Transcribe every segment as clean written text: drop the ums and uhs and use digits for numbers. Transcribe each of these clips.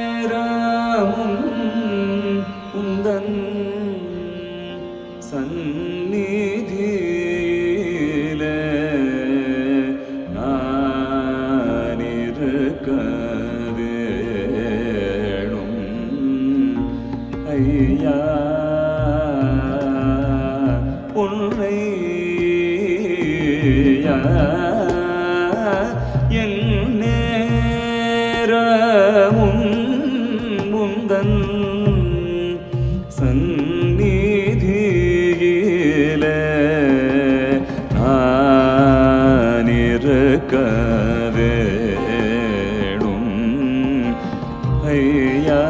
எந்நேரமும் உந்தன் சந்நிதியிலே நான் இருக்க வேணும் ஐயா உன்னை என் நேரமும் உந்தன் சந்நிதியிலே நான் இருக்க வேணும் ஐயா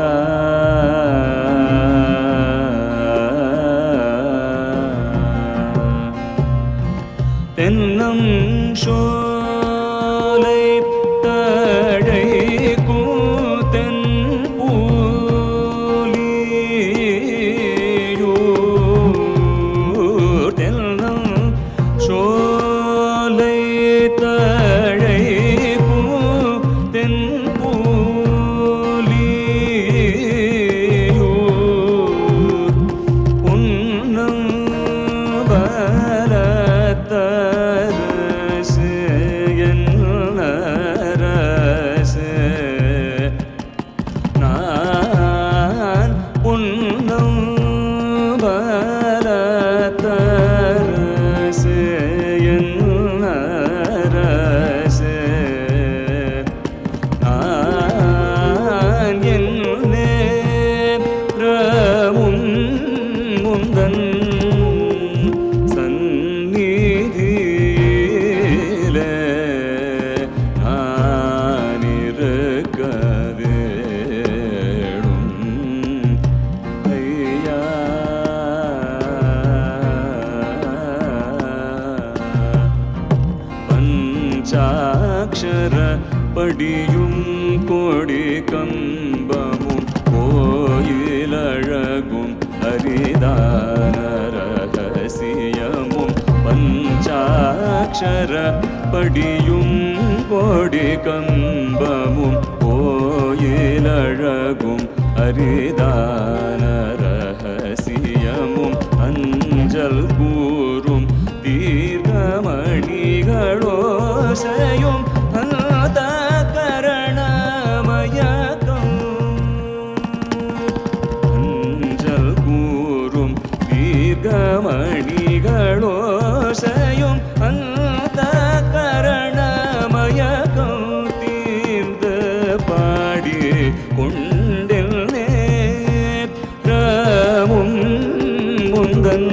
தென்னம் சோலை தடை கூத்தன் பூலியூர் தென்னம் சோலை தடை கூத்தன் பூலியூர் உன்னம் பஞ்சாக்ஷர படியும் கொடி கம்பமும் கோயிலழகும் அரிதான ரகசியமும் பஞ்சாக்ஷர படியும் கொடி கம்பமும் கோயிலழகும் அரிதான ரகசியமும் அஞ்சல் கூறும் தீர்க்கமணிகளோசையும் அந்த கரணமயக்கம் அஞ்சல் கூறும் தீர்க்கமணிகளோசையும் அந்த கரணமயக்கம் தீர்ந்து பாடி கொண்டில் நேரமும் முந்தன்